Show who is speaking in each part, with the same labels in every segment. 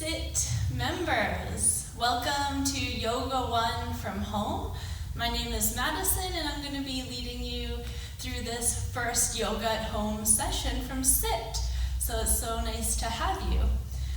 Speaker 1: Sit members, welcome to Yoga1 from home. My name is Madison and I'm going to be leading you through this first yoga at home session from Sit. So it's so nice to have you.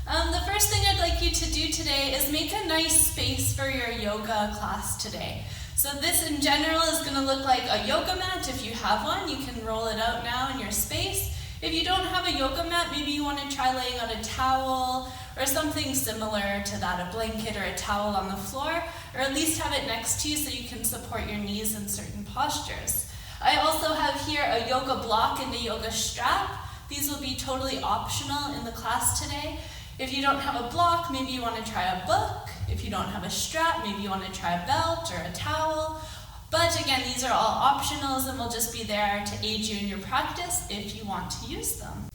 Speaker 1: The first thing I'd like you to do today is make a nice space for your yoga class today. So this in general is going to look like a yoga mat. If you have one, you can roll it out now in your space. If you don't have a yoga mat, maybe you want to try laying out a towel or something similar to that, a blanket or a towel on the floor, or at least have it next to you so you can support your knees in certain postures. I also have here a yoga block and a yoga strap. These will be totally optional in the class today. If you don't have a block, maybe you want to try a book. If you don't have a strap, maybe you want to try a belt or a towel. But again, these are all optionals and will just be there to aid you in your practice if you want to use them.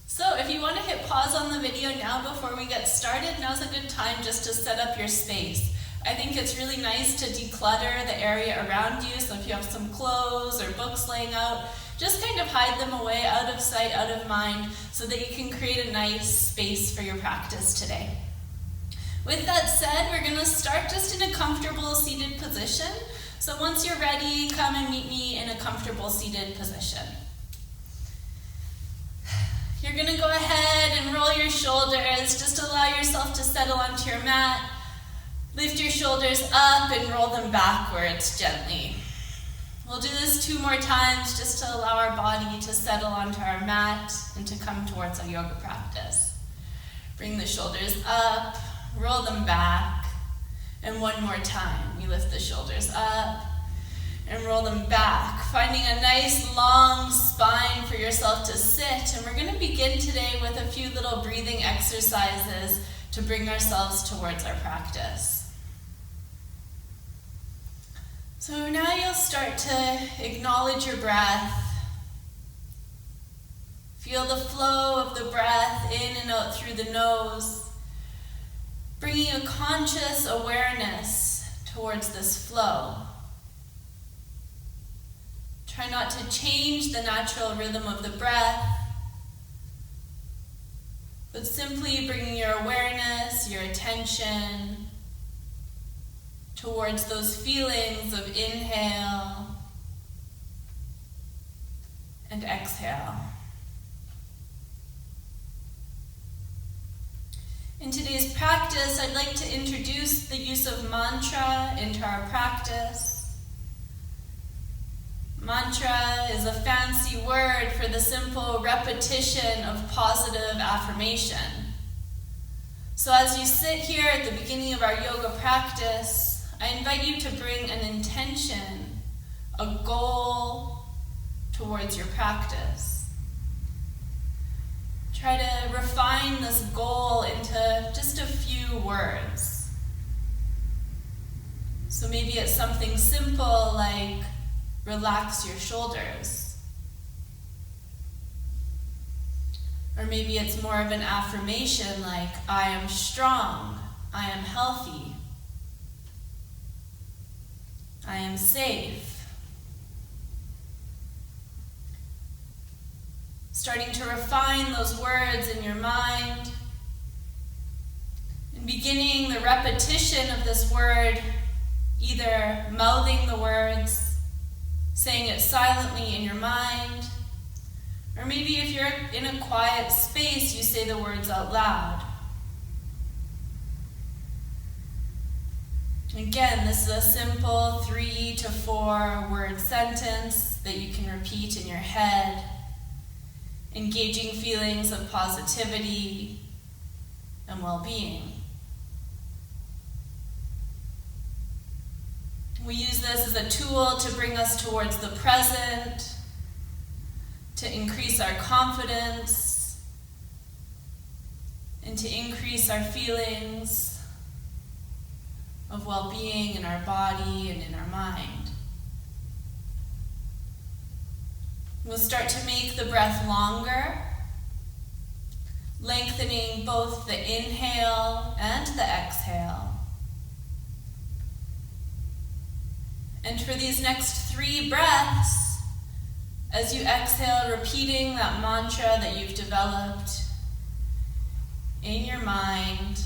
Speaker 1: So if you want to hit pause on the video now before we get started, now's a good time just to set up your space. I think it's really nice to declutter the area around you, so if you have some clothes or books laying out, just kind of hide them away, out of sight, out of mind, so that you can create a nice space for your practice today. With that said, we're going to start just in a comfortable seated position. So once you're ready, come and meet me in a comfortable seated position. You're going to go ahead and roll your shoulders. Just allow yourself to settle onto your mat. Lift your shoulders up and roll them backwards gently. We'll do this 2 more times just to allow our body to settle onto our mat and to come towards our yoga practice. Bring the shoulders up, roll them back, and 1 more time. You lift the shoulders up and roll them back, finding a nice long spine for yourself to sit. And we're going to begin today with a few little breathing exercises to bring ourselves towards our practice. So now you'll start to acknowledge your breath. Feel the flow of the breath in and out through the nose, bringing a conscious awareness towards this flow. Try not to change the natural rhythm of the breath, but simply bringing your awareness, your attention towards those feelings of inhale and exhale. In today's practice, I'd like to introduce the use of mantra into our practice. Mantra is a fancy word for the simple repetition of positive affirmation. So as you sit here at the beginning of our yoga practice, I invite you to bring an intention, a goal towards your practice. Try to refine this goal into just a few words. So maybe it's something simple like relax your shoulders. Or maybe it's more of an affirmation like I am strong, I am healthy, I am safe. Starting to refine those words in your mind and beginning the repetition of this word, either mouthing the words, saying it silently in your mind, or maybe if you're in a quiet space, you say the words out loud. Again, this is a simple 3 to 4 word sentence that you can repeat in your head, engaging feelings of positivity and well-being. We use this as a tool to bring us towards the present, to increase our confidence, and to increase our feelings of well-being in our body and in our mind. We'll start to make the breath longer, lengthening both the inhale and the exhale. And for these next 3 breaths, as you exhale, repeating that mantra that you've developed in your mind,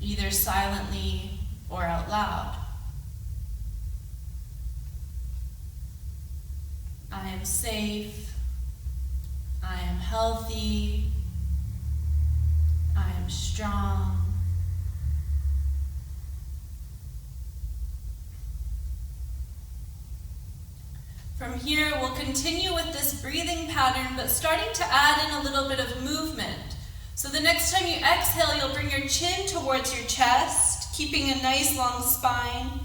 Speaker 1: either silently or out loud. I am safe. I am healthy. I am strong. From here, we'll continue with this breathing pattern, but starting to add in a little bit of movement. So the next time you exhale, you'll bring your chin towards your chest, keeping a nice long spine.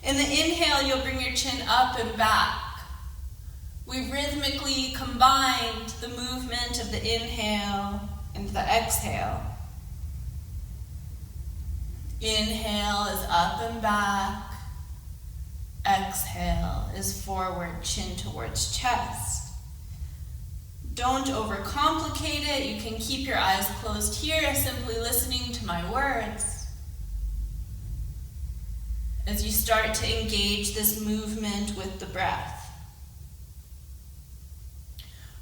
Speaker 1: In the inhale, you'll bring your chin up and back. We rhythmically combined the movement of the inhale and the exhale. Inhale is up and back. Exhale is forward, chin towards chest. Don't overcomplicate it. You can keep your eyes closed here, simply listening to my words. As you start to engage this movement with the breath.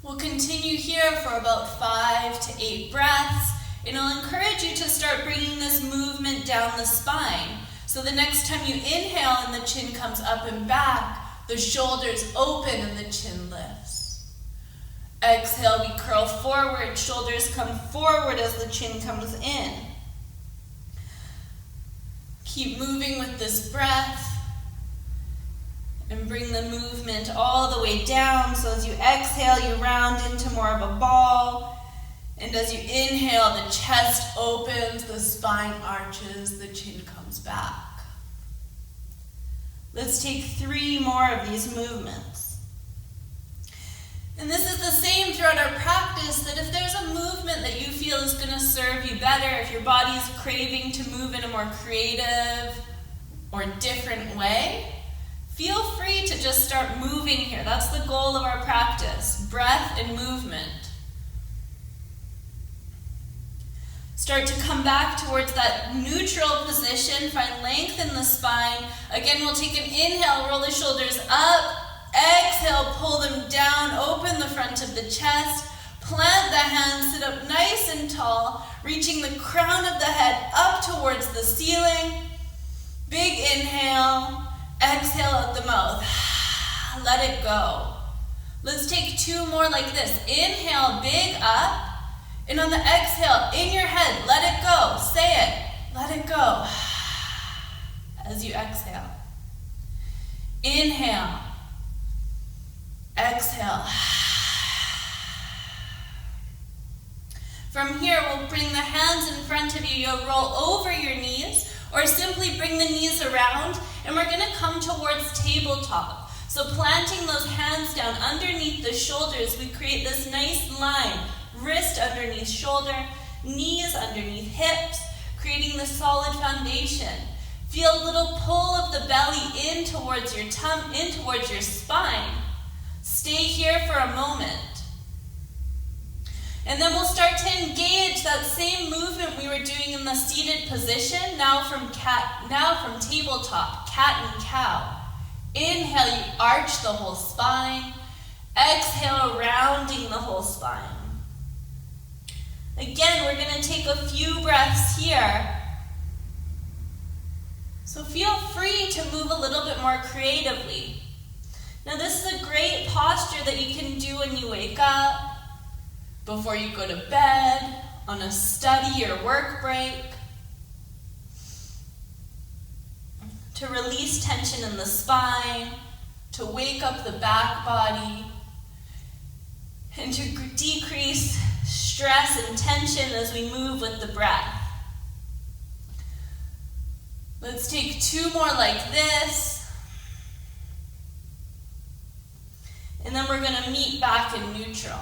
Speaker 1: We'll continue here for about 5 to 8 breaths, and I'll encourage you to start bringing this movement down the spine. So the next time you inhale and the chin comes up and back, the shoulders open and the chin lifts. Exhale, we curl forward, shoulders come forward as the chin comes in. Keep moving with this breath. And bring the movement all the way down. So as you exhale, you round into more of a ball. And as you inhale, the chest opens, the spine arches, the chin comes back. Let's take 3 more of these movements. And this is the same throughout our practice, that if there's a movement that you feel is going to serve you better, if your body is craving to move in a more creative or different way, feel free to just start moving here. That's the goal of our practice, breath and movement. Start to come back towards that neutral position, find length in the spine. Again, we'll take an inhale, roll the shoulders up. Exhale, pull them down, open the front of the chest. Plant the hands, sit up nice and tall, reaching the crown of the head up towards the ceiling. Big inhale. Exhale out the mouth. Let it go. Let's take 2 more like this. Inhale, big up. And on the exhale, in your head, let it go. Say it. Let it go. As you exhale. Inhale. Exhale. From here, we'll bring the hands in front of you. You'll roll over your knees, or simply bring the knees around, and we're going to come towards tabletop. So planting those hands down underneath the shoulders, we create this nice line. Wrist underneath shoulder, knees underneath hips, creating the solid foundation. Feel a little pull of the belly in towards your in towards your spine. Stay here for a moment. And then we'll start to engage that same movement we were doing in the seated position, now from tabletop, cat and cow. Inhale, you arch the whole spine. Exhale, rounding the whole spine. Again, we're going to take a few breaths here. So feel free to move a little bit more creatively. Now this is a great posture that you can do when you wake up, before you go to bed, on a study or work break, to release tension in the spine, to wake up the back body, and to decrease stress and tension as we move with the breath. Let's take 2 more like this. And then we're going to meet back in neutral.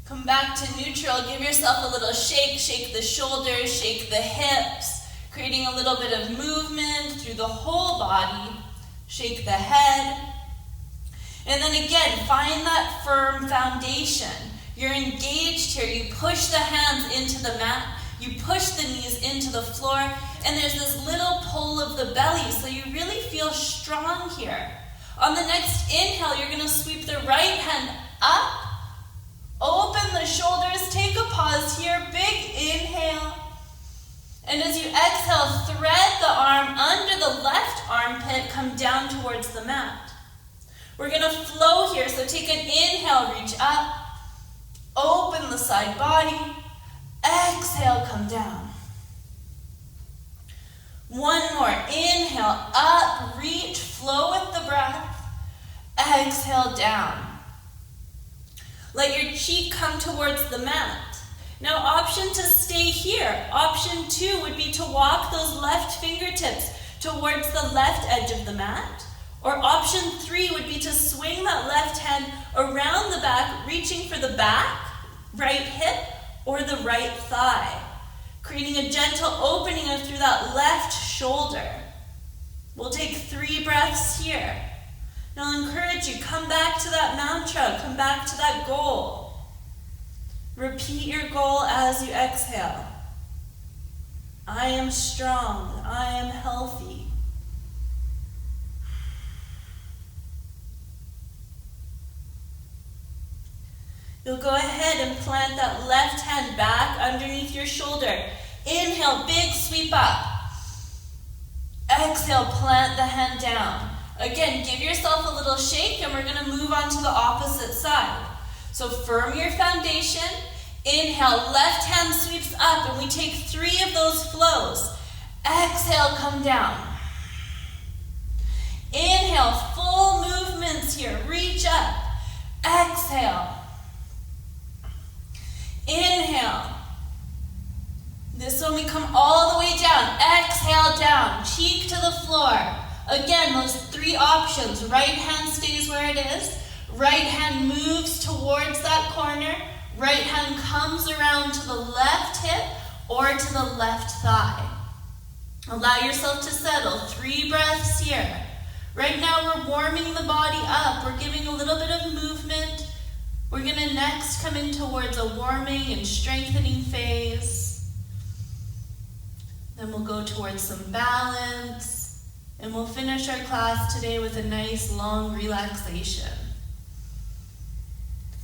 Speaker 1: Come back to neutral. Give yourself a little shake. Shake the shoulders, shake the hips, creating a little bit of movement through the whole body. Shake the head. And then again, find that firm foundation. You're engaged here. You push the hands into the mat. You push the knees into the floor. And there's this little pull of the belly, so you really feel strong here. On the next inhale, you're going to sweep the right hand up. Open the shoulders, take a pause here, big inhale. And as you exhale, thread the arm under the left armpit, come down towards the mat. We're going to flow here, so take an inhale, reach up. Open the side body. Exhale, come down. One more. Inhale, up, reach, flow with the breath. Exhale, down. Let your cheek come towards the mat. Now, option to stay here. Option 2 would be to walk those left fingertips towards the left edge of the mat. Or option 3 would be to swing that left hand around the back, reaching for the back, right hip, or the right thigh, creating a gentle opening through that left shoulder. We'll take 3 breaths here. Now I'll encourage you, come back to that mantra, come back to that goal. Repeat your goal as you exhale. I am strong, I am healthy. You'll go ahead and plant that left hand back underneath your shoulder. Inhale, big sweep up. Exhale, plant the hand down. Again, give yourself a little shake and we're going to move on to the opposite side. So firm your foundation. Inhale, left hand sweeps up and we take 3 of those flows. Exhale, come down. Inhale, full movements here. Reach up. Exhale. Inhale. This one we come all the way down. Exhale, down. Cheek to the floor. Again, those 3 options. Right hand stays where it is. Right hand moves towards that corner. Right hand comes around to the left hip or to the left thigh. Allow yourself to settle. 3 breaths here. Right now we're warming the body up. We're giving a little bit of movement. We're going to next come in towards a warming and strengthening phase. Then we'll go towards some balance. And we'll finish our class today with a nice long relaxation.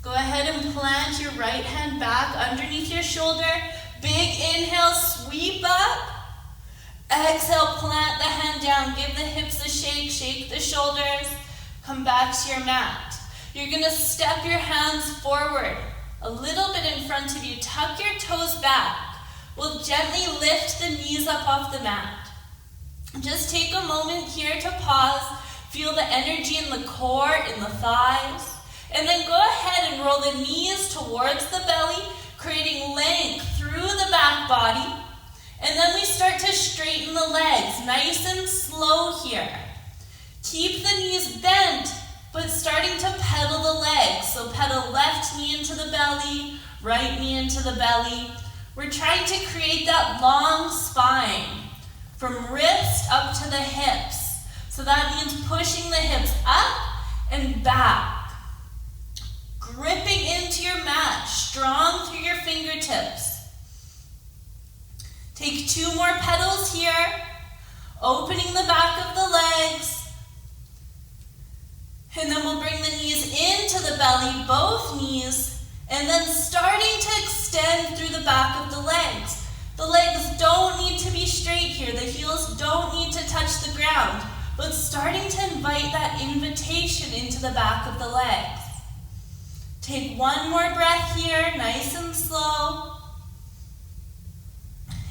Speaker 1: Go ahead and plant your right hand back underneath your shoulder. Big inhale, sweep up. Exhale, plant the hand down. Give the hips a shake, shake the shoulders. Come back to your mat. You're going to step your hands forward, a little bit in front of you. Tuck your toes back. We'll gently lift the knees up off the mat. Just take a moment here to pause. Feel the energy in the core, in the thighs. And then go ahead and roll the knees towards the belly, creating length through the back body. And then we start to straighten the legs, nice and slow here. Keep the knees bent, but starting to pedal the legs. So pedal left knee into the belly, right knee into the belly. We're trying to create that long spine from wrist up to the hips. So that means pushing the hips up and back. Gripping into your mat, strong through your fingertips. Take 2 more pedals here, opening the back of the legs. And then we'll bring the knees into the belly, both knees, and then starting to extend through the back of the legs. The legs don't need to be straight here. The heels don't need to touch the ground, but starting to invite that invitation into the back of the legs. Take 1 more breath here, nice and slow.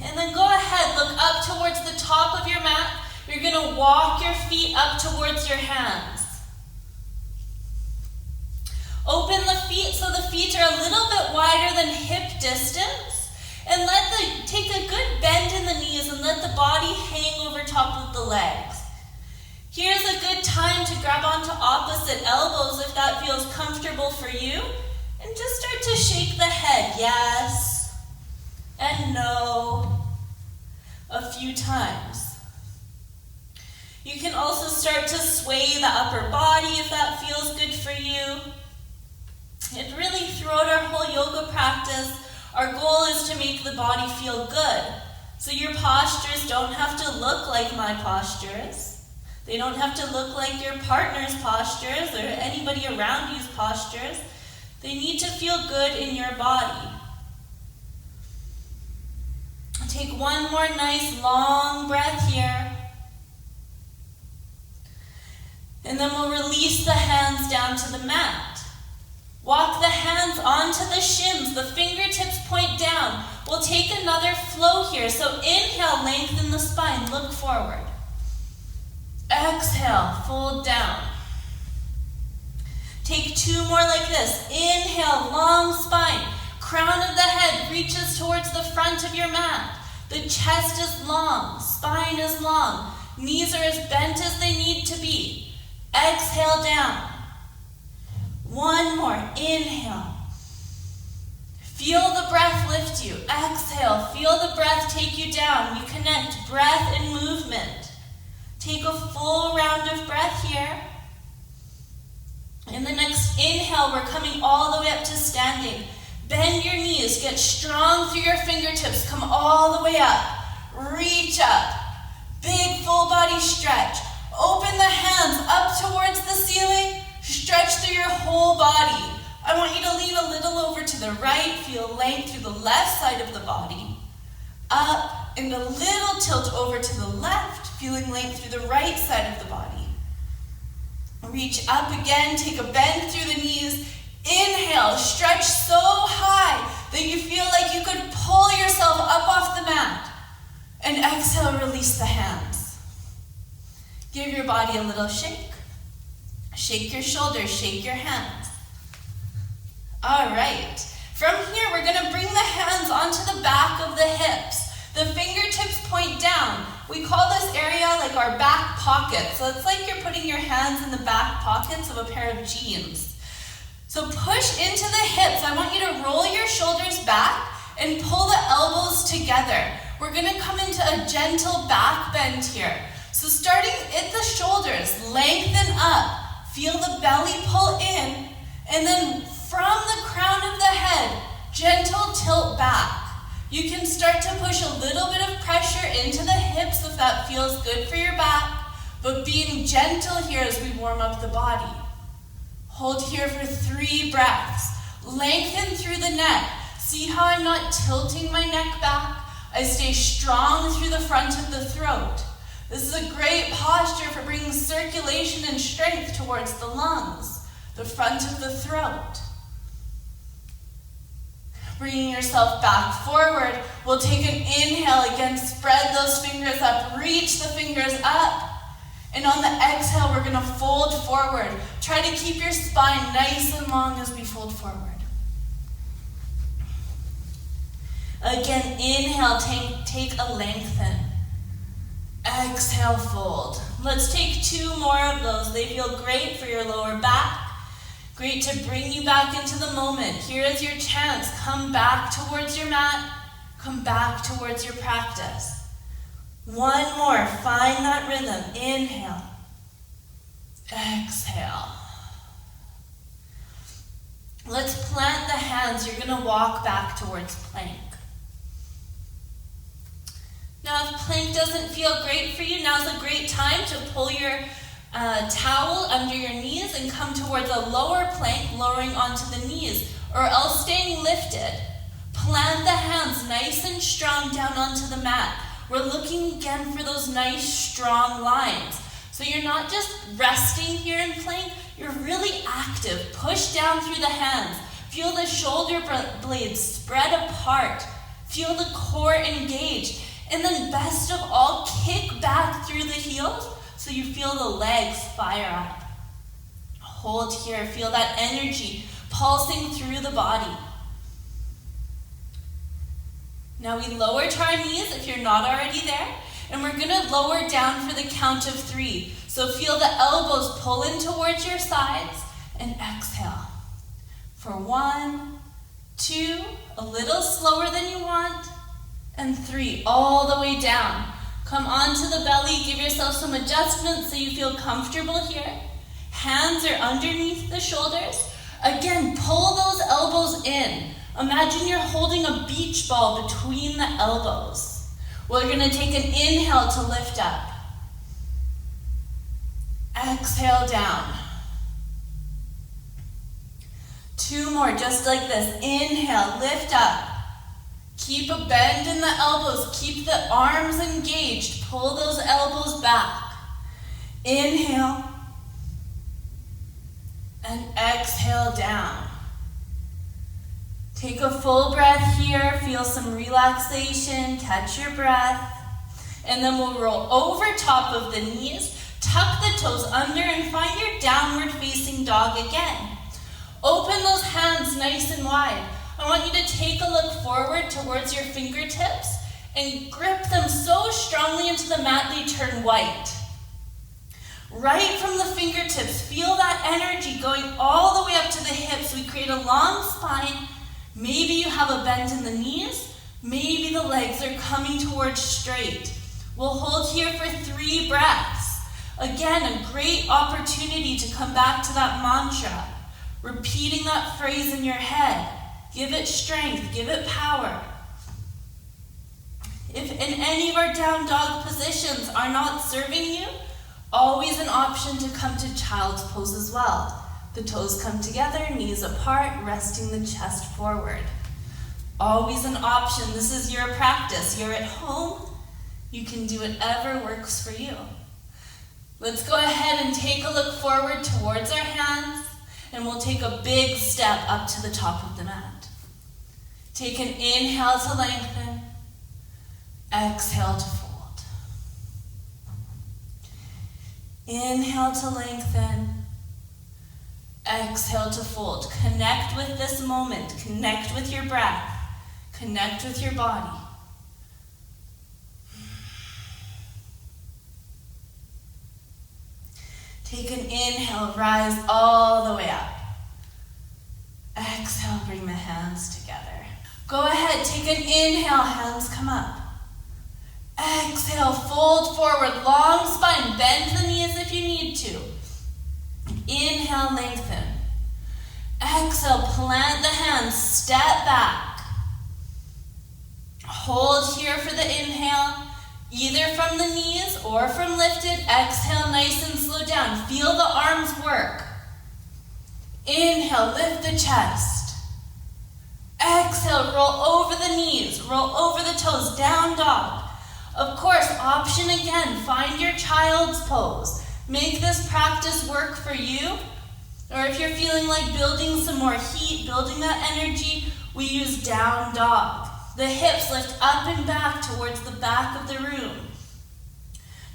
Speaker 1: And then go ahead, look up towards the top of your mat. You're going to walk your feet up towards your hands. Open the feet so the feet are a little bit wider than hip distance. And take a good bend in the knees and let the body hang over top of the legs. Here's a good time to grab onto opposite elbows if that feels comfortable for you. And just start to shake the head, yes and no, a few times. You can also start to sway the upper body if that feels good for you. And really throughout our whole yoga practice, our goal is to make the body feel good. So your postures don't have to look like my postures. They don't have to look like your partner's postures or anybody around you's postures. They need to feel good in your body. Take one more nice long breath here. And then we'll release the hands down to the mat. Walk the hands onto the shins, the fingertips point down. We'll take another flow here. So inhale, lengthen the spine, look forward. Exhale, fold down. Take two more like this. Inhale, long spine. Crown of the head reaches towards the front of your mat. The chest is long, spine is long. Knees are as bent as they need to be. Exhale down. One more, inhale. Feel the breath lift you. Exhale, feel the breath take you down. You connect breath and movement. Take a full round of breath here. In the next inhale, we're coming all the way up to standing. Bend your knees, get strong through your fingertips, come all the way up. Reach up. Big full body stretch. Open the hands up towards the ceiling. Stretch through your whole body. I want you to lean a little over to the right. Feel length through the left side of the body. Up and a little tilt over to the left. Feeling length through the right side of the body. Reach up again. Take a bend through the knees. Inhale. Stretch so high that you feel like you could pull yourself up off the mat. And exhale. Release the hands. Give your body a little shake. Shake your shoulders, shake your hands. All right. From here, we're going to bring the hands onto the back of the hips. The fingertips point down. We call this area like our back pocket. So it's like you're putting your hands in the back pockets of a pair of jeans. So push into the hips. I want you to roll your shoulders back and pull the elbows together. We're going to come into a gentle back bend here. So starting at the shoulders, lengthen up. Feel the belly pull in, and then from the crown of the head, gentle tilt back. You can start to push a little bit of pressure into the hips if that feels good for your back, but being gentle here as we warm up the body. Hold here for 3 breaths. Lengthen through the neck. See how I'm not tilting my neck back? I stay strong through the front of the throat. This is a great posture for bringing circulation and strength towards the lungs, the front of the throat. Bringing yourself back forward, we'll take an inhale again, spread those fingers up, reach the fingers up. And on the exhale, we're gonna fold forward. Try to keep your spine nice and long as we fold forward. Again, inhale, take a lengthen. Exhale, fold. Let's take 2 more of those. They feel great for your lower back. Great to bring you back into the moment. Here is your chance. Come back towards your mat. Come back towards your practice. 1 more. Find that rhythm. Inhale. Exhale. Let's plant the hands. You're going to walk back towards plank. Now, if plank doesn't feel great for you, now's a great time to pull your towel under your knees and come towards a lower plank, lowering onto the knees, or else staying lifted. Plant the hands nice and strong down onto the mat. We're looking again for those nice, strong lines. So you're not just resting here in plank, you're really active. Push down through the hands. Feel the shoulder blades spread apart. Feel the core engage. And then best of all, kick back through the heels so you feel the legs fire up. Hold here, feel that energy pulsing through the body. Now we lower to our knees if you're not already there, and we're gonna lower down for the count of 3. So feel the elbows pull in towards your sides and exhale. For 1, 2, a little slower than you want, and 3, all the way down. Come onto the belly, give yourself some adjustments so you feel comfortable here. Hands are underneath the shoulders. Again, pull those elbows in. Imagine you're holding a beach ball between the elbows. We're gonna take an inhale to lift up. Exhale down. 2 more, just like this. Inhale, lift up. Keep a bend in the elbows. Keep the arms engaged. Pull those elbows back. Inhale. And exhale down. Take a full breath here. Feel some relaxation. Catch your breath. And then we'll roll over top of the knees. Tuck the toes under and find your downward facing dog again. Open those hands nice and wide. I want you to take a look forward towards your fingertips and grip them so strongly into the mat they turn white. Right from the fingertips, feel that energy going all the way up to the hips. We create a long spine. Maybe you have a bend in the knees. Maybe the legs are coming towards straight. We'll hold here for 3 breaths. Again, a great opportunity to come back to that mantra. Repeating that phrase in your head. Give it strength, give it power. If in any of our down dog positions are not serving you, always an option to come to child's pose as well. The toes come together, knees apart, resting the chest forward. Always an option. This is your practice. You're at home. You can do whatever works for you. Let's go ahead and take a look forward towards our hands, and we'll take a big step up to the top of the mat. Take an inhale to lengthen, exhale to fold. Inhale to lengthen, exhale to fold. Connect with this moment, connect with your breath, connect with your body. Take an inhale, rise all the way up. Exhale, bring the hands together. Go ahead, take an inhale, hands come up. Exhale, fold forward, long spine, bend the knees if you need to. Inhale, lengthen. Exhale, plant the hands, step back. Hold here for the inhale, either from the knees or from lifted. Exhale, nice and slow down. Feel the arms work. Inhale, lift the chest. Exhale, roll over the knees, roll over the toes, down dog. Of course, option again, find your child's pose. Make this practice work for you. Or if you're feeling like building some more heat, building that energy, we use down dog. The hips lift up and back towards the back of the room.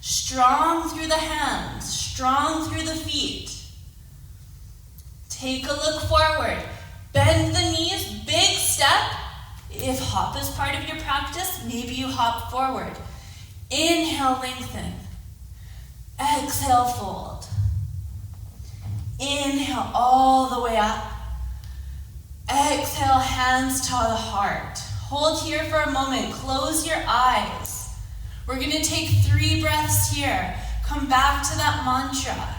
Speaker 1: Strong through the hands, strong through the feet. Take a look forward. Bend the knees, big step. If hop is part of your practice, maybe you hop forward. Inhale, lengthen. Exhale, fold. Inhale all the way up. Exhale, hands to the heart. Hold here for a moment. Close your eyes. We're going to take 3 breaths here. Come back to that mantra.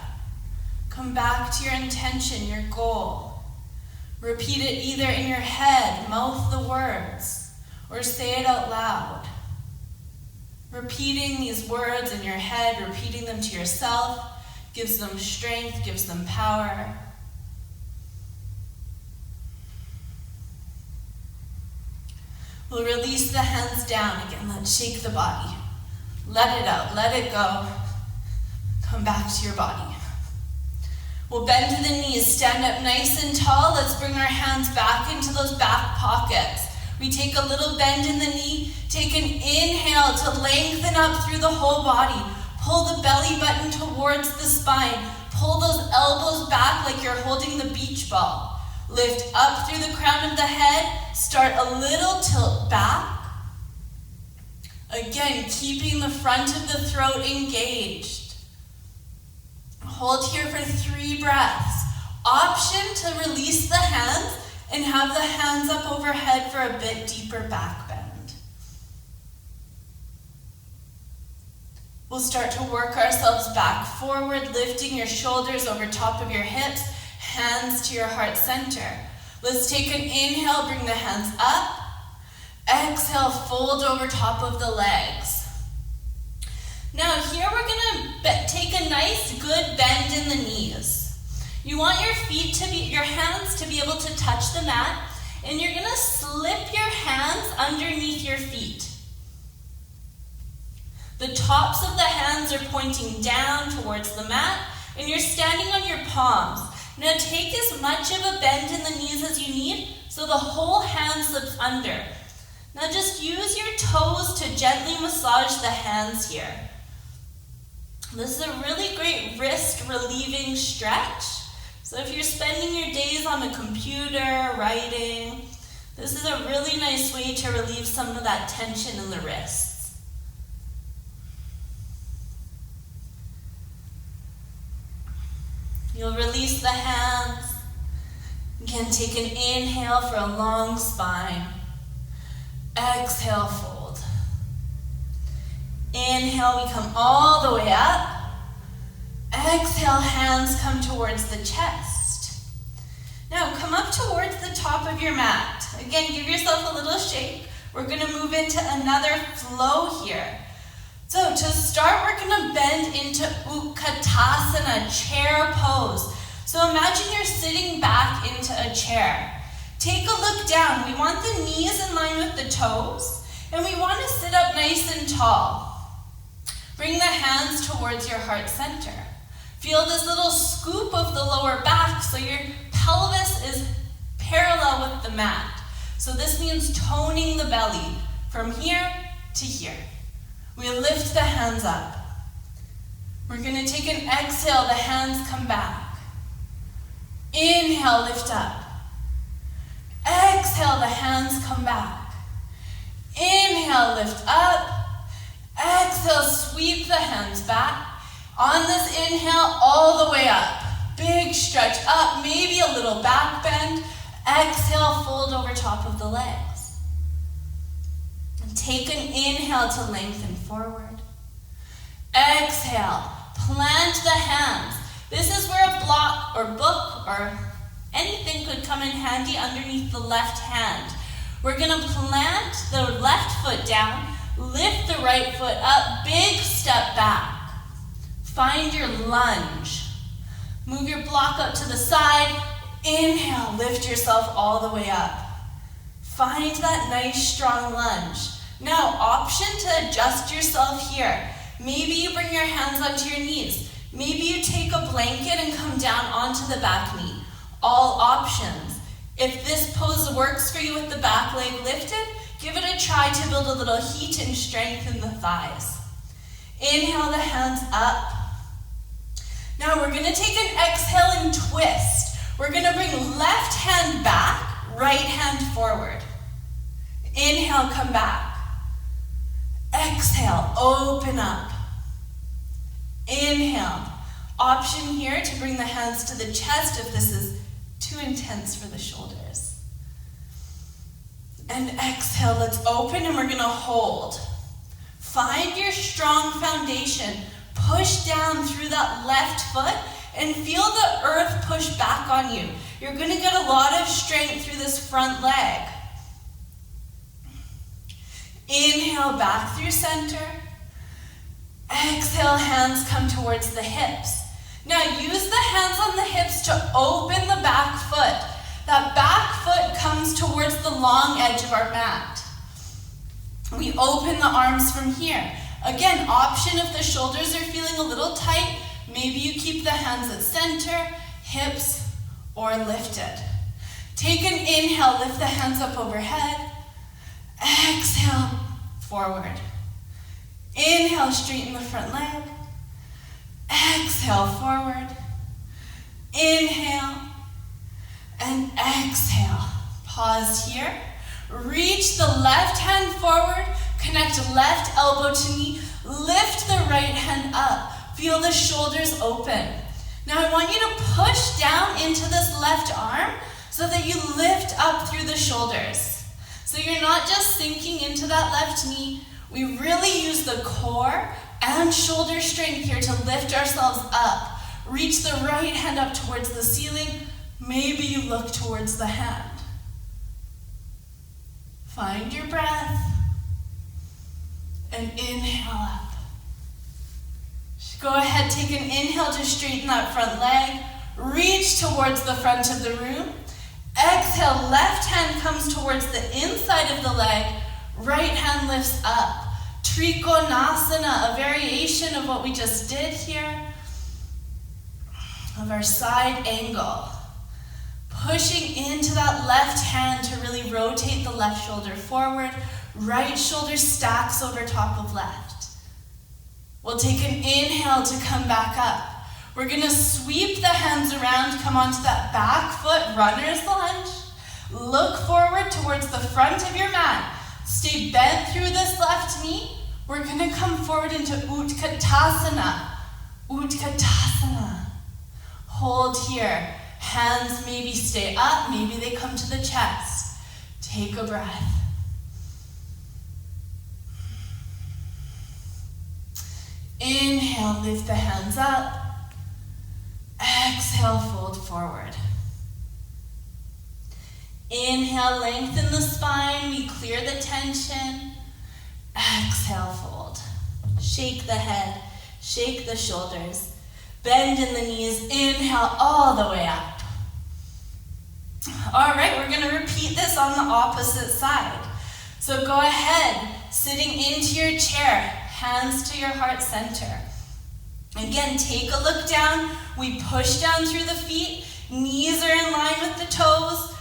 Speaker 1: Come back to your intention, your goal. Repeat it either in your head, mouth the words, or say it out loud. Repeating these words in your head, repeating them to yourself, gives them strength, gives them power. We'll release the hands down again. Let's shake the body. Let it out, let it go. Come back to your body. We'll bend to the knees, stand up nice and tall. Let's bring our hands back into those back pockets. We take a little bend in the knee. Take an inhale to lengthen up through the whole body. Pull the belly button towards the spine. Pull those elbows back like you're holding the beach ball. Lift up through the crown of the head. Start a little tilt back. Again, keeping the front of the throat engaged. Hold here for 3 breaths. Option to release the hands and have the hands up overhead for a bit deeper back bend. We'll start to work ourselves back forward, lifting your shoulders over top of your hips, hands to your heart center. Let's take an inhale, bring the hands up. Exhale, fold over top of the legs. Now here we're going to take a nice good bend in the knees. You want your hands to be able to touch the mat, and you're gonna slip your hands underneath your feet. The tops of the hands are pointing down towards the mat, and you're standing on your palms. Now take as much of a bend in the knees as you need, so the whole hand slips under. Now just use your toes to gently massage the hands here. This is a really great wrist relieving stretch. So if you're spending your days on a computer, writing, this is a really nice way to relieve some of that tension in the wrists. You'll release the hands. Again, take an inhale for a long spine. Exhale, fold. Inhale, we come all the way up. Exhale, hands come towards the chest. Now come up towards the top of your mat. Again, give yourself a little shake. We're gonna move into another flow here. So to start, we're gonna bend into Utkatasana, chair pose. So imagine you're sitting back into a chair. Take a look down. We want the knees in line with the toes, and we want to sit up nice and tall. Bring the hands towards your heart center. Feel this little scoop of the lower back so your pelvis is parallel with the mat. So this means toning the belly from here to here. We lift the hands up. We're going to take an exhale, the hands come back. Inhale, lift up. Exhale, the hands come back. Inhale, lift up. Exhale, sweep the hands back. On this inhale, all the way up. Big stretch up, maybe a little back bend. Exhale, fold over top of the legs. And take an inhale to lengthen forward. Exhale, plant the hands. This is where a block or book or anything could come in handy underneath the left hand. We're gonna plant the left foot down, lift the right foot up, big step back. Find your lunge. Move your block up to the side. Inhale, lift yourself all the way up. Find that nice strong lunge. Now, option to adjust yourself here. Maybe you bring your hands onto your knees. Maybe you take a blanket and come down onto the back knee. All options. If this pose works for you with the back leg lifted, give it a try to build a little heat and strength in the thighs. Inhale the hands up. Now we're going to take an exhale and twist. We're going to bring left hand back, right hand forward. Inhale, come back. Exhale, open up. Inhale. Option here to bring the hands to the chest if this is too intense for the shoulders. And exhale, let's open and we're going to hold. Find your strong foundation. Push down through that left foot and feel the earth push back on you. You're going to get a lot of strength through this front leg. Inhale back through center. Exhale, hands come towards the hips. Now use the hands on the hips to open the back foot. That back foot comes towards the long edge of our mat. We open the arms from here. Again, option if the shoulders are feeling a little tight, maybe you keep the hands at center, hips, or lifted. Take an inhale, lift the hands up overhead. Exhale, forward. Inhale, straighten the front leg. Exhale, forward. Inhale, and exhale. Pause here. Reach the left hand forward. Connect left elbow to knee. Lift the right hand up. Feel the shoulders open. Now I want you to push down into this left arm so that you lift up through the shoulders. So you're not just sinking into that left knee. We really use the core and shoulder strength here to lift ourselves up. Reach the right hand up towards the ceiling. Maybe you look towards the hand. Find your breath. And inhale up. Go ahead, take an inhale to straighten that front leg. Reach reach towards the front of the room. Exhale, left hand comes towards the inside of the leg. Right hand lifts up. Trikonasana, a variation of what we just did here, of our side angle. Pushing into that left hand to really rotate the left shoulder forward. Right shoulder stacks over top of left. We'll take an inhale to come back up. We're going to sweep the hands around, come onto that back foot, runner's lunge. Look forward towards the front of your mat. Stay bent through this left knee. We're going to come forward into Utkatasana. Utkatasana. Hold here. Hands maybe stay up, maybe they come to the chest. Take a breath. Inhale, lift the hands up. Exhale, fold forward. Inhale, lengthen the spine, we clear the tension. Exhale, fold. Shake the head, shake the shoulders. Bend in the knees, inhale all the way up. All right, we're gonna repeat this on the opposite side. So go ahead, sitting into your chair, hands to your heart center. Again, take a look down. We push down through the feet. Knees are in line with the toes.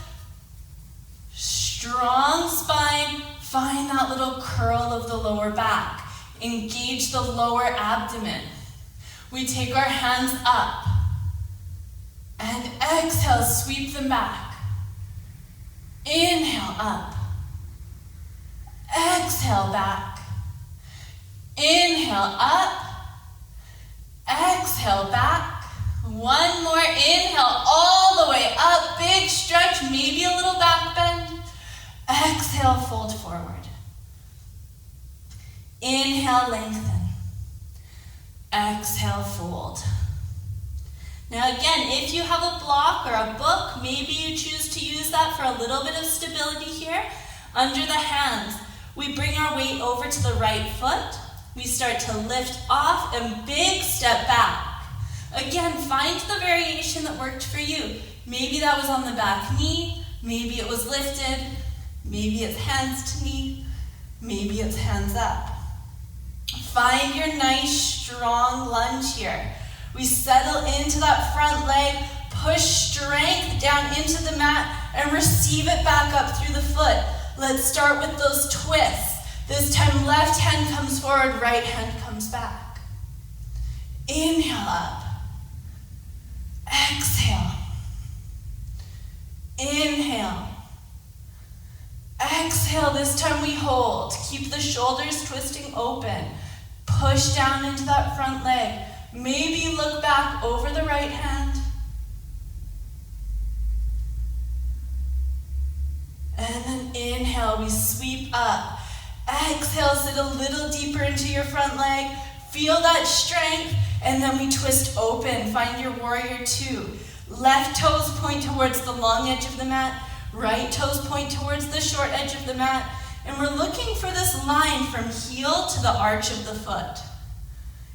Speaker 1: Strong spine. Find that little curl of the lower back. Engage the lower abdomen. We take our hands up. And exhale, sweep them back. Inhale, up. Exhale, back. Inhale, up. Exhale, back. One more. Inhale, all the way up. Big stretch, maybe a little back bend. Exhale, fold forward. Inhale, lengthen. Exhale, fold. Now again, if you have a block or a book, maybe you choose to use that for a little bit of stability here. Under the hands, we bring our weight over to the right foot. We start to lift off and big step back. Again, find the variation that worked for you. Maybe that was on the back knee, maybe it was lifted, maybe it's hands to knee, maybe it's hands up. Find your nice strong lunge here. We settle into that front leg, push strength down into the mat and receive it back up through the foot. Let's start with those twists. This time left hand comes forward, right hand comes back. Inhale up. Exhale. Inhale. Exhale, this time we hold. Keep the shoulders twisting open. Push down into that front leg. Maybe look back over the right hand. And then inhale, we sweep up. Exhale, sit a little deeper into your front leg. Feel that strength, and then we twist open. Find your warrior two. Left toes point towards the long edge of the mat. Right toes point towards the short edge of the mat. And we're looking for this line from heel to the arch of the foot.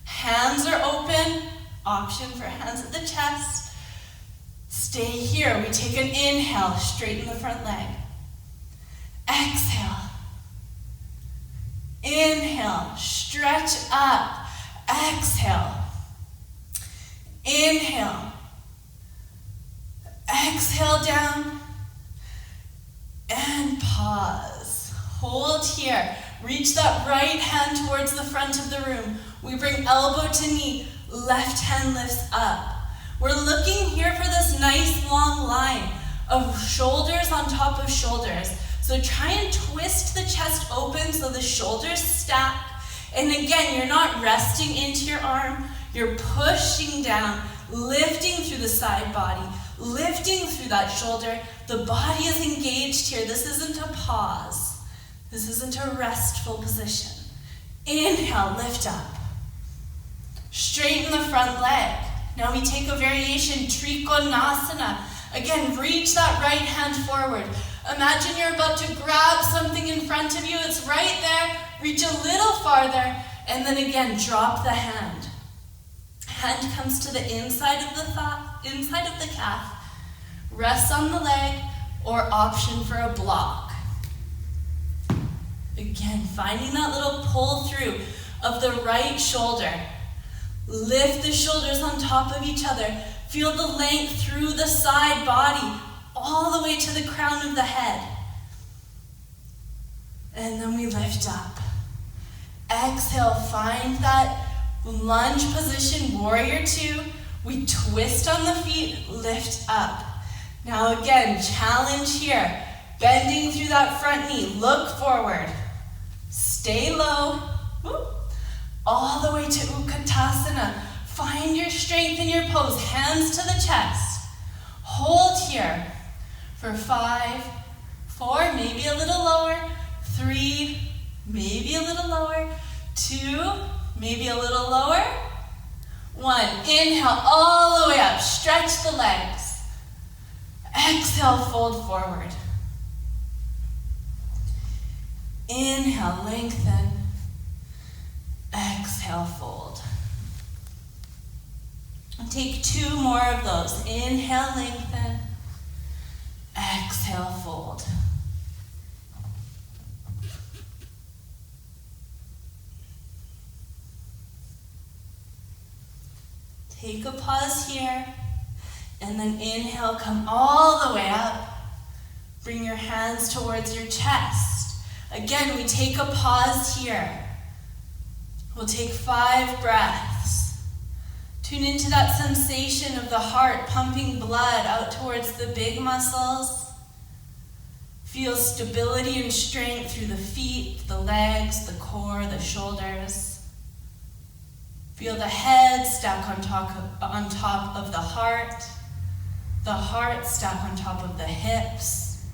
Speaker 1: Hands are open. Option for hands at the chest. Stay here. We take an inhale, straighten the front leg. Exhale. Inhale, stretch up. Exhale. Inhale. Exhale down. And pause. Hold here. Reach that right hand towards the front of the room. We bring elbow to knee. Left hand lifts up. We're looking here for this nice long line of shoulders on top of shoulders. So try and twist the chest open so the shoulders stack. And again, you're not resting into your arm. You're pushing down, lifting through the side body, lifting through that shoulder. The body is engaged here. This isn't a pause. This isn't a restful position. Inhale, lift up. Straighten the front leg. Now we take a variation, Trikonasana. Again, reach that right hand forward. Imagine you're about to grab something in front of you. It's right there. Reach a little farther. And then again, drop the hand. hand comes to the inside of the calf, rests on the leg, or option for a block. Again, finding that little pull through of the right shoulder. Lift the shoulders on top of each other. Feel the length through the side body, all the way to the crown of the head. And then we lift up. Exhale, find that lunge position, warrior two. We twist on the feet, lift up. Now again, challenge here. Bending through that front knee, look forward. Stay low. All the way to Utkatasana. Find your strength in your pose, hands to the chest. Hold here for 5, 4, maybe a little lower, 3, maybe a little lower, 2, maybe a little lower, 1. Inhale all the way up, stretch the legs. Exhale, fold forward. Inhale, lengthen. Exhale, fold. Take 2 more of those. Inhale, lengthen. Exhale, fold. Take a pause here, and then inhale, come all the way up. Bring your hands towards your chest. Again, we take a pause here. We'll take 5 breaths. Tune into that sensation of the heart pumping blood out towards the big muscles. Feel stability and strength through the feet, the legs, the core, the shoulders. Feel the head stack on top of the heart stack on top of the hips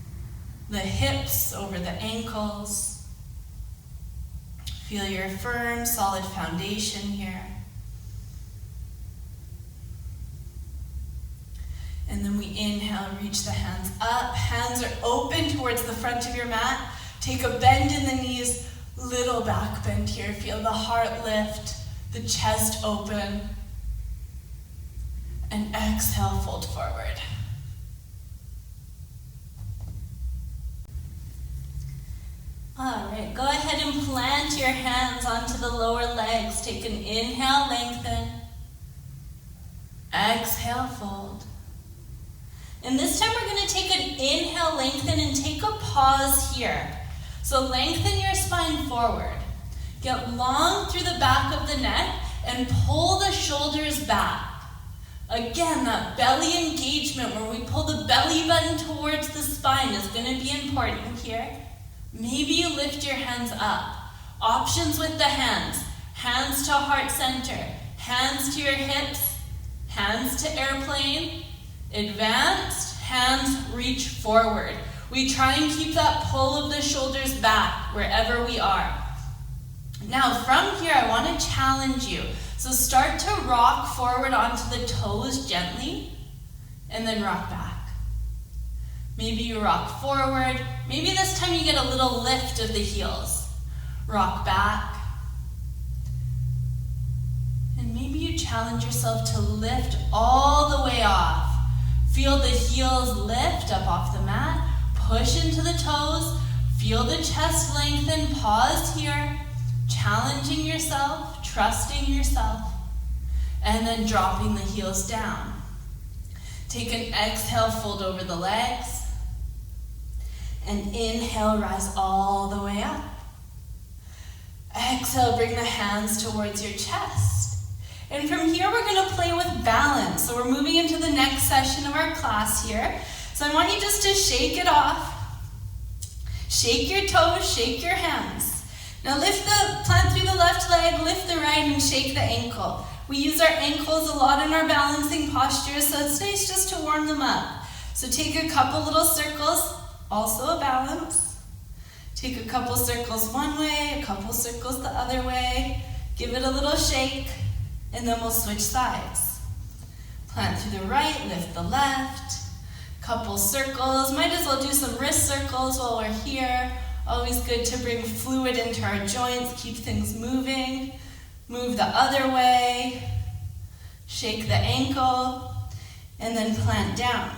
Speaker 1: over the ankles. Feel your firm, solid foundation here. And then we inhale, reach the hands up. Hands are open towards the front of your mat. Take a bend in the knees, little back bend here. Feel the heart lift, the chest open. And exhale, fold forward. All right, go ahead and plant your hands onto the lower legs. Take an inhale, lengthen. Exhale, fold. And this time we're going to take an inhale, lengthen, and take a pause here. So lengthen your spine forward. Get long through the back of the neck and pull the shoulders back. Again, that belly engagement where we pull the belly button towards the spine is going to be important here. Maybe you lift your hands up. Options with the hands. Hands to heart center. Hands to your hips. Hands to airplane. Advanced, hands reach forward. We try and keep that pull of the shoulders back wherever we are. Now from here, I want to challenge you. So start to rock forward onto the toes gently, and then rock back. Maybe you rock forward. Maybe this time you get a little lift of the heels. Rock back. And maybe you challenge yourself to lift all the way off. Feel the heels lift up off the mat. Push into the toes. Feel the chest lengthen. Pause here. Challenging yourself, trusting yourself, and then dropping the heels down. Take an exhale, fold over the legs. And inhale, rise all the way up. Exhale, bring the hands towards your chest. And from here, we're going to play with balance. So we're moving into the next session of our class here. So I want you just to shake it off. Shake your toes, shake your hands. Now plant through the left leg, lift the right, and shake the ankle. We use our ankles a lot in our balancing postures, so it's nice just to warm them up. So take a couple little circles, also a balance. Take a couple circles one way, a couple circles the other way. Give it a little shake, and then we'll switch sides. Plant through the right, lift the left. Couple circles, might as well do some wrist circles while we're here. Always good to bring fluid into our joints, keep things moving. Move the other way. Shake the ankle, and then plant down.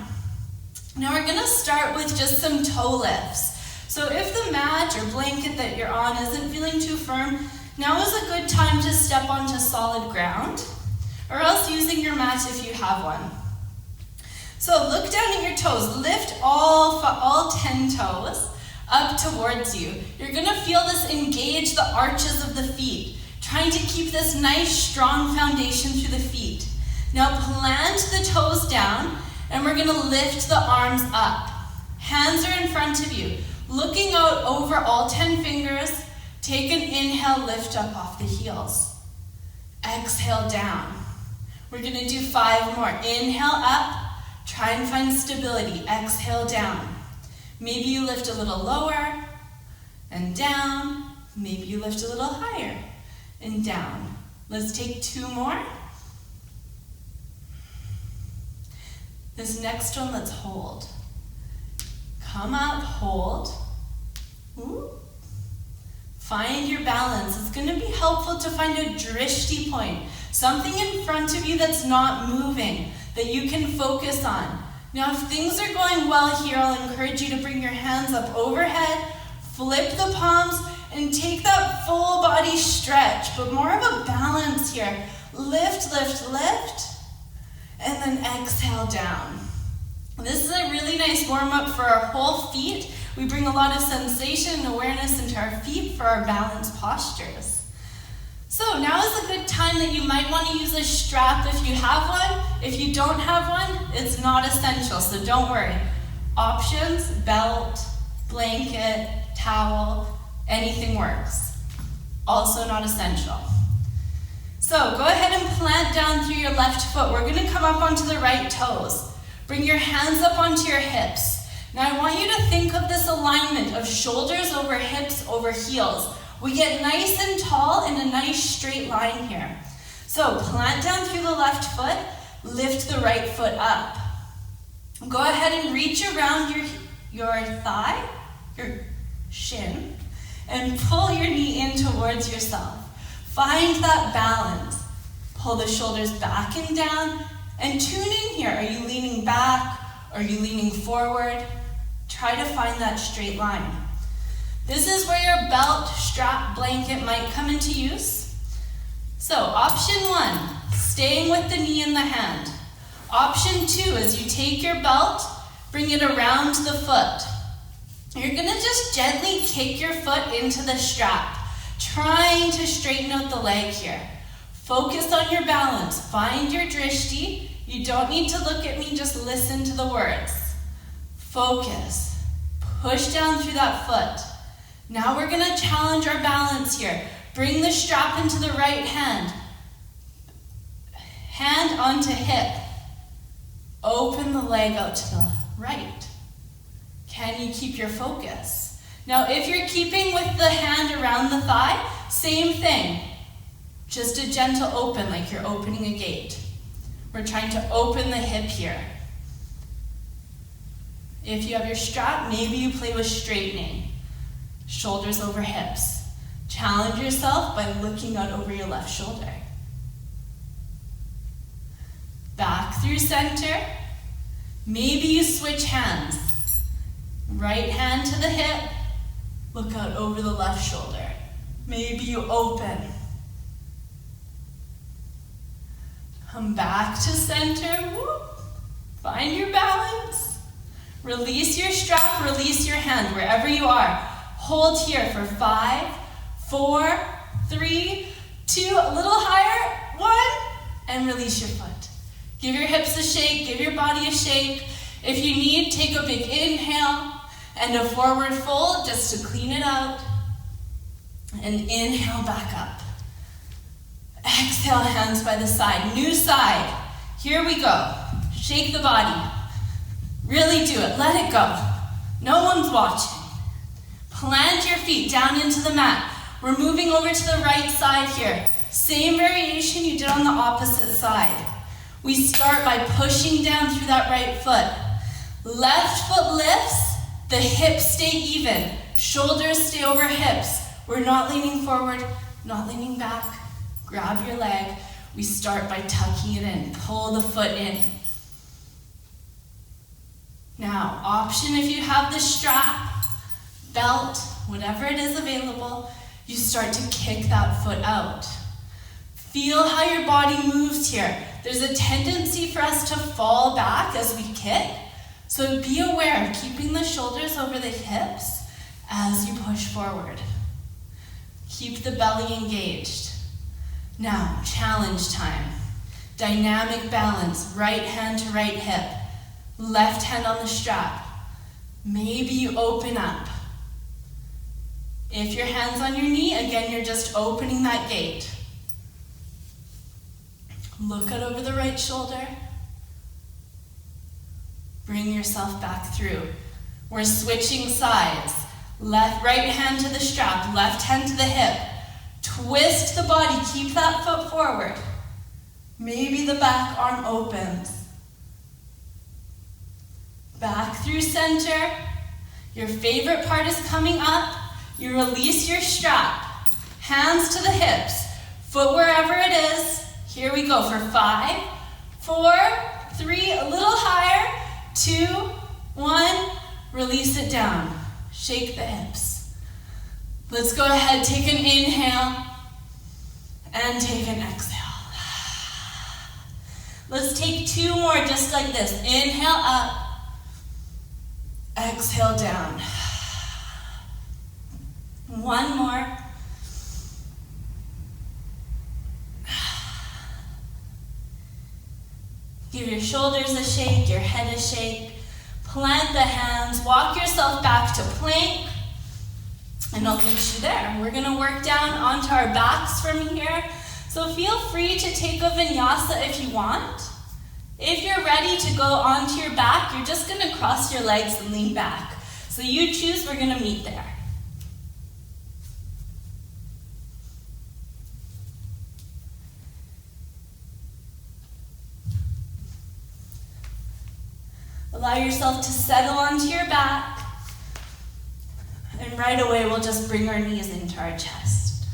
Speaker 1: Now we're gonna start with just some toe lifts. So if the mat or blanket that you're on isn't feeling too firm, now is a good time to step onto solid ground, or else using your mat if you have one. So look down at your toes. Lift all 10 toes up towards you. You're gonna feel this engage the arches of the feet, trying to keep this nice, strong foundation through the feet. Now plant the toes down, and we're gonna lift the arms up. Hands are in front of you. Looking out over all 10 fingers, take an inhale, lift up off the heels. Exhale down. We're gonna do 5 more. Inhale up, try and find stability. Exhale down. Maybe you lift a little lower and down. Maybe you lift a little higher and down. Let's take 2 more. This next one, let's hold. Come up, hold. Ooh. Find your balance. It's going to be helpful to find a drishti point, something in front of you that's not moving, that you can focus on. Now, if things are going well here, I'll encourage you to bring your hands up overhead, flip the palms, and take that full body stretch, but more of a balance here. Lift, lift, lift, and then exhale down. This is a really nice warm-up for our whole feet. We bring a lot of sensation and awareness into our feet for our balanced postures. So now is a good time that you might want to use a strap if you have one. If you don't have one, it's not essential, so don't worry. Options, belt, blanket, towel, anything works. Also not essential. So go ahead and plant down through your left foot. We're going to come up onto the right toes. Bring your hands up onto your hips. Now I want you to think of this alignment of shoulders over hips over heels. We get nice and tall in a nice straight line here. So plant down through the left foot, lift the right foot up. Go ahead and reach around your thigh, your shin, and pull your knee in towards yourself. Find that balance. Pull the shoulders back and down, and tune in here. Are you leaning back? Are you leaning forward? Try to find that straight line. This is where your belt, strap, blanket might come into use. So option 1, staying with the knee in the hand. Option 2 is you take your belt, bring it around the foot. You're gonna just gently kick your foot into the strap, trying to straighten out the leg here. Focus on your balance. Find your drishti. You don't need to look at me, just listen to the words. Focus. Push down through that foot. Now we're gonna challenge our balance here. Bring the strap into the right hand. Hand onto hip. Open the leg out to the right. Can you keep your focus? Now if you're keeping with the hand around the thigh, same thing. Just a gentle open, like you're opening a gate. We're trying to open the hip here. If you have your strap, maybe you play with straightening. Shoulders over hips. Challenge yourself by looking out over your left shoulder. Back through center. Maybe you switch hands. Right hand to the hip. Look out over the left shoulder. Maybe you open. Come back to center. Whoop. Find your balance. Release your strap, release your hand wherever you are. Hold here for 5, 4, 3, 2, a little higher, 1, and release your foot. Give your hips a shake, give your body a shake. If you need, take a big inhale and a forward fold just to clean it out. And inhale back up. Exhale, hands by the side. New side. Here we go. Shake the body. Really do it. Let it go. No one's watching. Plant your feet down into the mat. We're moving over to the right side here. Same variation you did on the opposite side. We start by pushing down through that right foot. Left foot lifts. The hips stay even. Shoulders stay over hips. We're not leaning forward, not leaning back. Grab your leg. we start by tucking it in. Pull the foot in. Now, option if you have the strap, belt, whatever it is available, you start to kick that foot out. Feel how your body moves here. There's a tendency for us to fall back as we kick, so be aware of keeping the shoulders over the hips as you push forward. Keep the belly engaged. Now, challenge time. Dynamic balance, right hand to right hip, left hand on the strap. Maybe you open up. If your hand's on your knee, again, you're just opening that gate. Look out over the right shoulder. Bring yourself back through. We're switching sides. Right hand to the strap, left hand to the hip. Twist the body, keep that foot forward. Maybe the back arm opens. Back through center. Your favorite part is coming up. You release your strap. Hands to the hips. Foot wherever it is. Here we go for 5, 4, 3, a little higher, 2, 1, release it down. Shake the hips. Let's go ahead, take an inhale and take an exhale. Let's take 2 more just like this. Inhale up, exhale down. 1 more. Give your shoulders a shake, your head a shake. Plant the hands, walk yourself back to plank, and I'll meet you there. We're gonna work down onto our backs from here. So feel free to take a vinyasa if you want. If you're ready to go onto your back, you're just gonna cross your legs and lean back. So you choose, we're gonna meet there. Allow yourself to settle onto your back. And right away, we'll just bring our knees into our chest.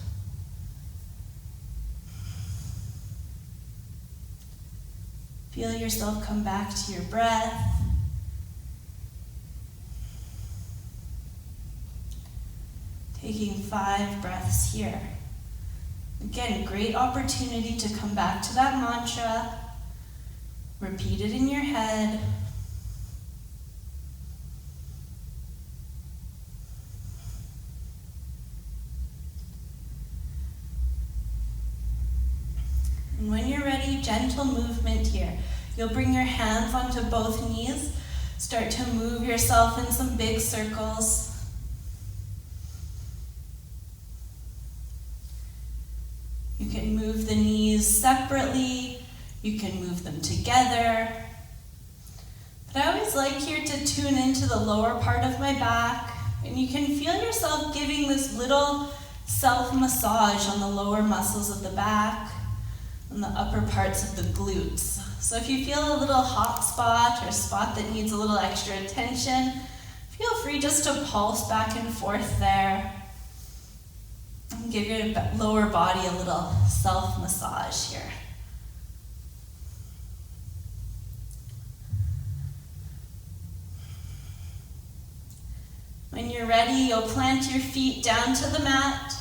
Speaker 1: Feel yourself come back to your breath. Taking 5 breaths here. Again, great opportunity to come back to that mantra. Repeat it in your head. And when you're ready, gentle movement here. You'll bring your hands onto both knees. Start to move yourself in some big circles. You can move the knees separately. You can move them together. But I always like here to tune into the lower part of my back. And you can feel yourself giving this little self-massage on the lower muscles of the back and the upper parts of the glutes. So if you feel a little hot spot or a spot that needs a little extra attention, feel free just to pulse back and forth there. And give your lower body a little self-massage here. When you're ready, you'll plant your feet down to the mat.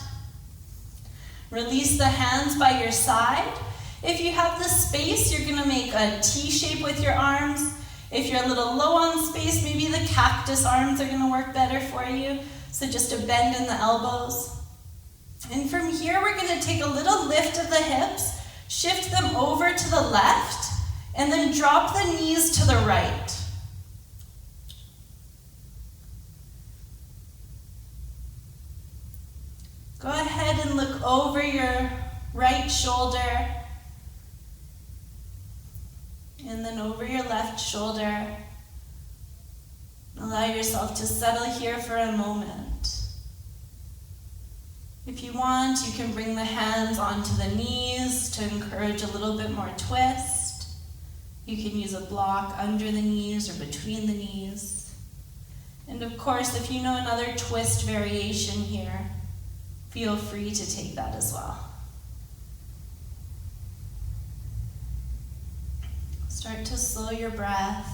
Speaker 1: Release the hands by your side. If you have the space, you're gonna make a T shape with your arms. If you're a little low on space, maybe the cactus arms are gonna work better for you. So just a bend in the elbows. And from here, we're gonna take a little lift of the hips, shift them over to the left, and then drop the knees to the right. Go ahead and look over your right shoulder, and then over your left shoulder. Allow yourself to settle here for a moment. If you want, you can bring the hands onto the knees to encourage a little bit more twist. You can use a block under the knees or between the knees. And of course, if you know another twist variation here, feel free to take that as well. Start to slow your breath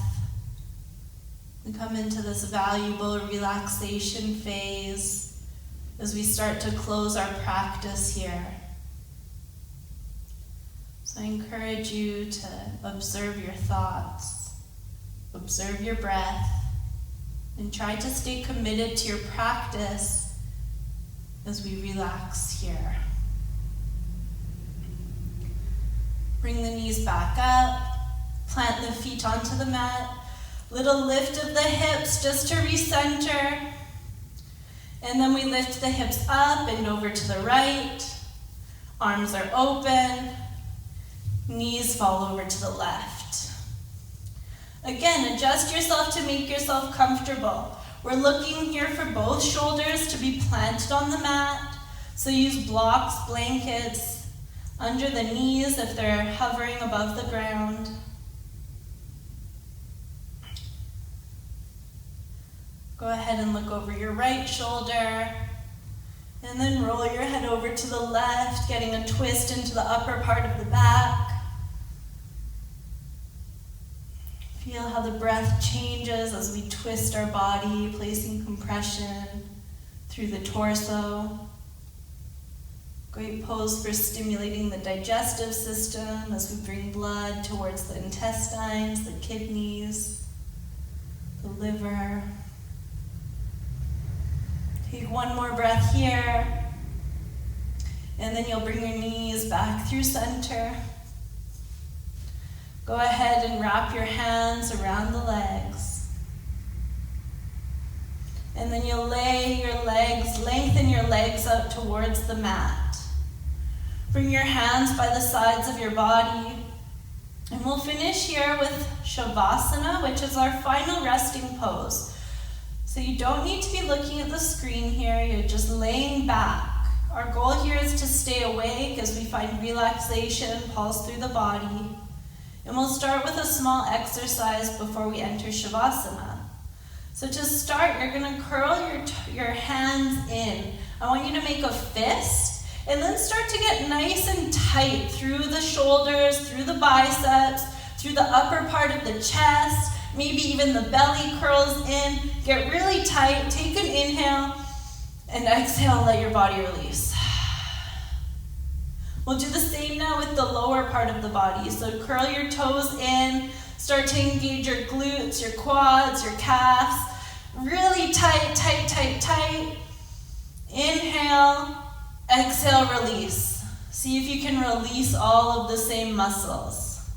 Speaker 1: and come into this valuable relaxation phase as we start to close our practice here. So I encourage you to observe your thoughts, observe your breath, and try to stay committed to your practice as we relax here. Bring the knees back up, plant the feet onto the mat, little lift of the hips just to recenter. And then we lift the hips up and over to the right. Arms are open, knees fall over to the left. Again, adjust yourself to make yourself comfortable. We're looking here for both shoulders to be planted on the mat. So use blocks, blankets, under the knees if they're hovering above the ground. Go ahead and look over your right shoulder, and then roll your head over to the left, getting a twist into the upper part of the back. Feel how the breath changes as we twist our body, placing compression through the torso. Great pose for stimulating the digestive system as we bring blood towards the intestines, the kidneys, the liver. Take one more breath here, and then you'll bring your knees back through center. Go ahead and wrap your hands around the legs. And then you'll lengthen your legs out towards the mat. Bring your hands by the sides of your body. And we'll finish here with Shavasana, which is our final resting pose. So you don't need to be looking at the screen here, you're just laying back. Our goal here is to stay awake as we find relaxation pulse through the body. And we'll start with a small exercise before we enter Shavasana. So to start, you're going to curl your hands in. I want you to make a fist. And then start to get nice and tight through the shoulders, through the biceps, through the upper part of the chest, maybe even the belly curls in. Get really tight, take an inhale, and exhale, let your body release. We'll do the same now with the lower part of the body. So curl your toes in, start to engage your glutes, your quads, your calves. Really tight, tight, tight, tight. Inhale. Exhale, release. See if you can release all of the same muscles.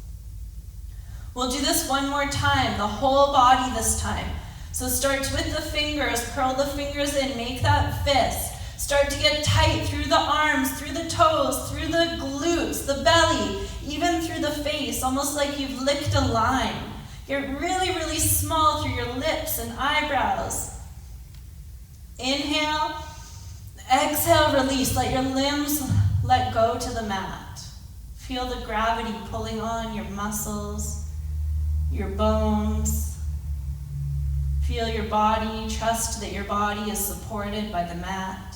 Speaker 1: We'll do this one more time, the whole body this time. So start with the fingers, curl the fingers in, make that fist. Start to get tight through the arms, through the toes, through the glutes, the belly, even through the face, almost like you've licked a lime. Get really, really small through your lips and eyebrows. Inhale. Exhale, release. Let your limbs let go to the mat. Feel the gravity pulling on your muscles, your bones. Feel your body. Trust that your body is supported by the mat.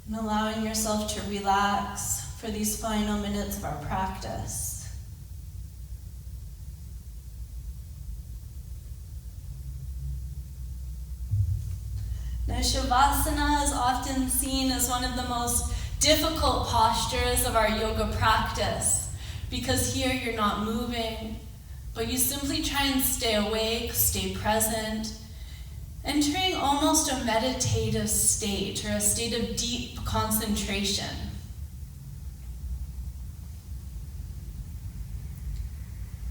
Speaker 1: And allowing yourself to relax for these final minutes of our practice. Now, Shavasana is often seen as one of the most difficult postures of our yoga practice because here you're not moving, but you simply try and stay awake, stay present, entering almost a meditative state or a state of deep concentration.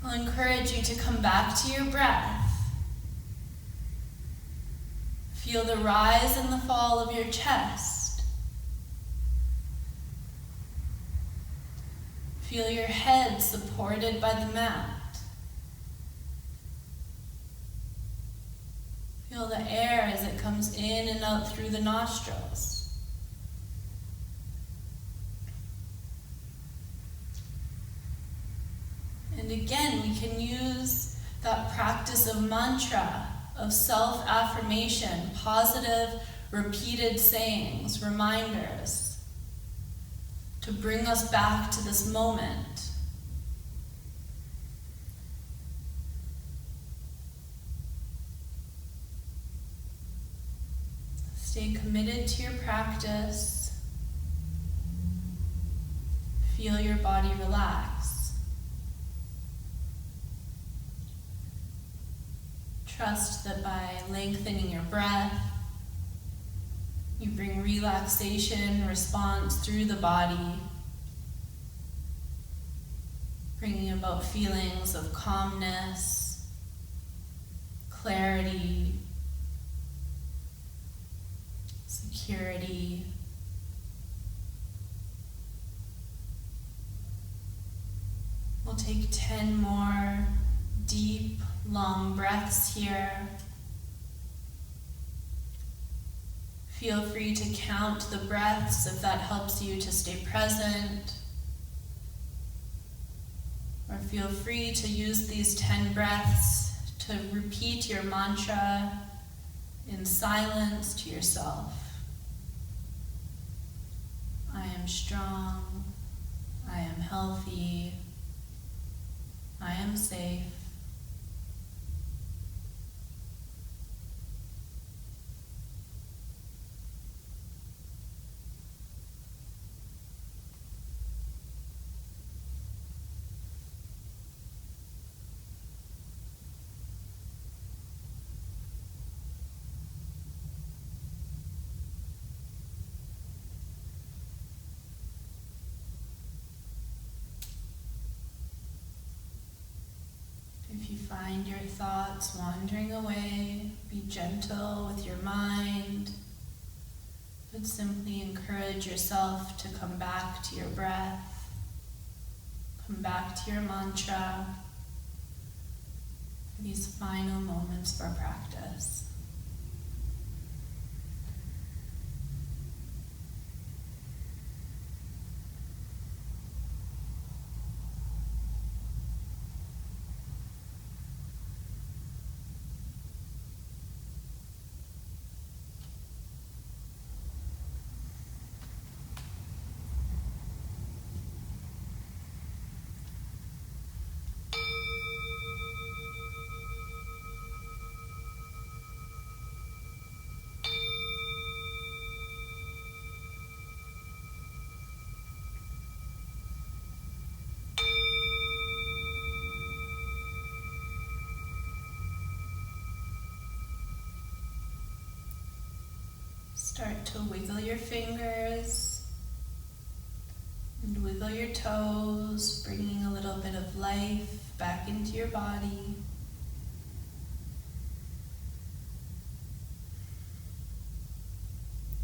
Speaker 1: I'll encourage you to come back to your breath. Feel the rise and the fall of your chest. Feel your head supported by the mat. Feel the air as it comes in and out through the nostrils. And again, we can use that practice of mantra, of self-affirmation, positive, repeated sayings, reminders, to bring us back to this moment, Stay committed to your practice. Feel your body relax. Trust that by lengthening your breath, you bring relaxation, response through the body, bringing about feelings of calmness, clarity, security. We'll take 10 more deep, long breaths here. Feel free to count the breaths if that helps you to stay present. Or feel free to use these 10 breaths to repeat your mantra in silence to yourself. I am strong. I am healthy. I am safe. If you find your thoughts wandering away, be gentle with your mind, but simply encourage yourself to come back to your breath, come back to your mantra for these final moments for practice. Start to wiggle your fingers and wiggle your toes, bringing a little bit of life back into your body.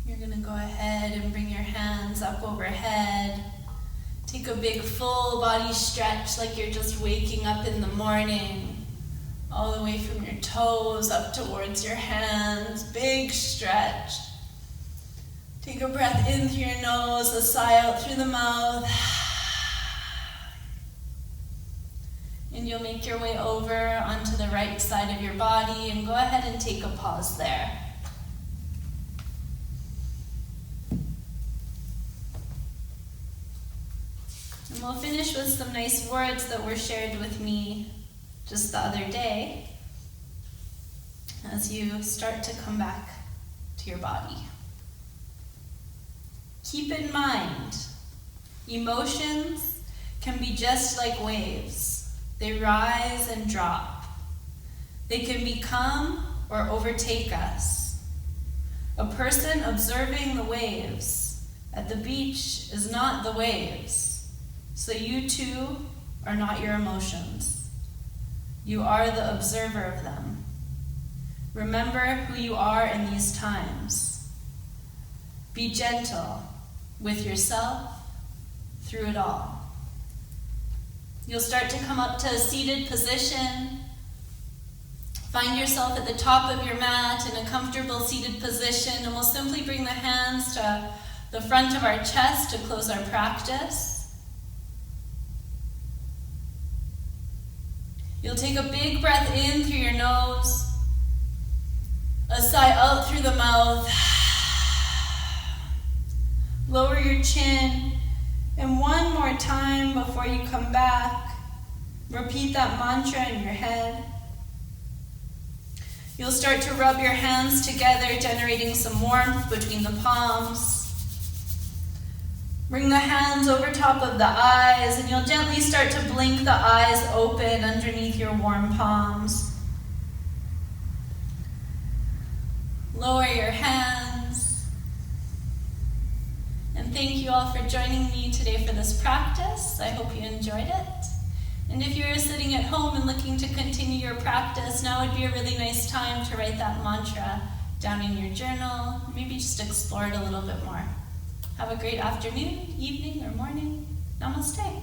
Speaker 1: You're going to go ahead and bring your hands up overhead. Take a big full body stretch like you're just waking up in the morning. All the way from your toes up towards your hands. Big stretch. Take a breath in through your nose, a sigh out through the mouth. And you'll make your way over onto the right side of your body and go ahead and take a pause there. And we'll finish with some nice words that were shared with me just the other day as you start to come back to your body. Keep in mind, emotions can be just like waves. They rise and drop. They can become or overtake us. A person observing the waves at the beach is not the waves, so you too are not your emotions. You are the observer of them. Remember who you are in these times. Be gentle with yourself through it all. You'll start to come up to a seated position. Find yourself at the top of your mat in a comfortable seated position, and we'll simply bring the hands to the front of our chest to close our practice. You'll take a big breath in through your nose, a sigh out through the mouth. Lower your chin, and one more time before you come back, repeat that mantra in your head. You'll start to rub your hands together, generating some warmth between the palms. Bring the hands over top of the eyes, and you'll gently start to blink the eyes open underneath your warm palms. Lower your hands. And thank you all for joining me today for this practice. I hope you enjoyed it. And if you're sitting at home and looking to continue your practice, now would be a really nice time to write that mantra down in your journal. Maybe just explore it a little bit more. Have a great afternoon, evening, or morning. Namaste.